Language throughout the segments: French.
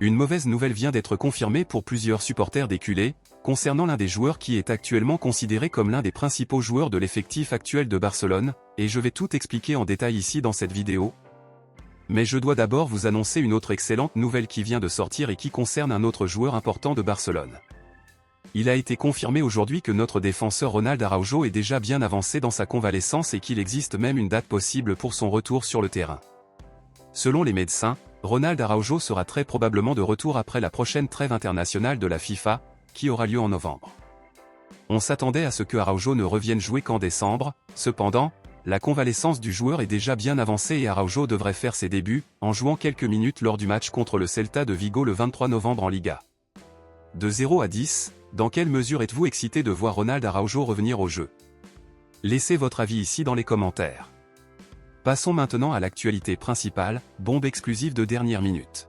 Une mauvaise nouvelle vient d'être confirmée pour plusieurs supporters des culés, concernant l'un des joueurs qui est actuellement considéré comme l'un des principaux joueurs de l'effectif actuel de Barcelone, et je vais tout expliquer en détail ici dans cette vidéo. Mais je dois d'abord vous annoncer une autre excellente nouvelle qui vient de sortir et qui concerne un autre joueur important de Barcelone. Il a été confirmé aujourd'hui que notre défenseur Ronald Araujo est déjà bien avancé dans sa convalescence et qu'il existe même une date possible pour son retour sur le terrain. Selon les médecins, Ronald Araujo sera très probablement de retour après la prochaine trêve internationale de la FIFA, qui aura lieu en novembre. On s'attendait à ce que Araujo ne revienne jouer qu'en décembre, cependant, la convalescence du joueur est déjà bien avancée et Araujo devrait faire ses débuts, en jouant quelques minutes lors du match contre le Celta de Vigo le 23 novembre en Liga. De 0 à 10, dans quelle mesure êtes-vous excité de voir Ronald Araujo revenir au jeu? Laissez votre avis ici dans les commentaires. Passons maintenant à l'actualité principale, bombe exclusive de dernière minute.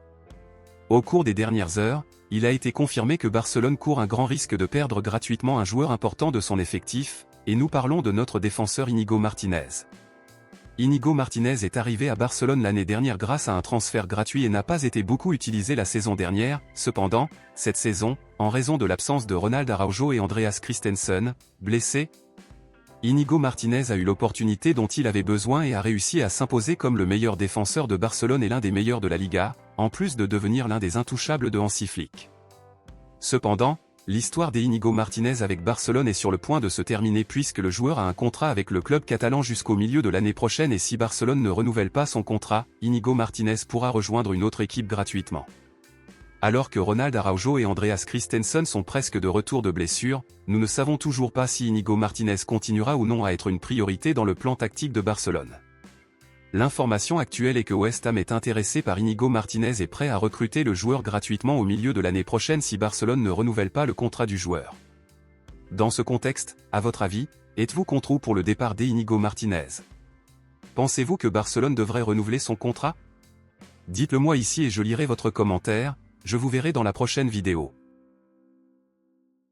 Au cours des dernières heures, il a été confirmé que Barcelone court un grand risque de perdre gratuitement un joueur important de son effectif, et nous parlons de notre défenseur Íñigo Martínez. Íñigo Martínez est arrivé à Barcelone l'année dernière grâce à un transfert gratuit et n'a pas été beaucoup utilisé la saison dernière. Cependant, cette saison, en raison de l'absence de Ronald Araujo et Andreas Christensen, blessés, Íñigo Martínez a eu l'opportunité dont il avait besoin et a réussi à s'imposer comme le meilleur défenseur de Barcelone et l'un des meilleurs de la Liga, en plus de devenir l'un des intouchables de Hansi Flick. Cependant, l'histoire d'Íñigo Martínez avec Barcelone est sur le point de se terminer puisque le joueur a un contrat avec le club catalan jusqu'au milieu de l'année prochaine et si Barcelone ne renouvelle pas son contrat, Íñigo Martínez pourra rejoindre une autre équipe gratuitement. Alors que Ronald Araujo et Andreas Christensen sont presque de retour de blessure, nous ne savons toujours pas si Íñigo Martínez continuera ou non à être une priorité dans le plan tactique de Barcelone. L'information actuelle est que West Ham est intéressé par Íñigo Martínez et prêt à recruter le joueur gratuitement au milieu de l'année prochaine si Barcelone ne renouvelle pas le contrat du joueur. Dans ce contexte, à votre avis, êtes-vous contre ou pour le départ d'Íñigo Martínez? Pensez-vous que Barcelone devrait renouveler son contrat? Dites-le moi ici et je lirai votre commentaire. Je vous verrai dans la prochaine vidéo.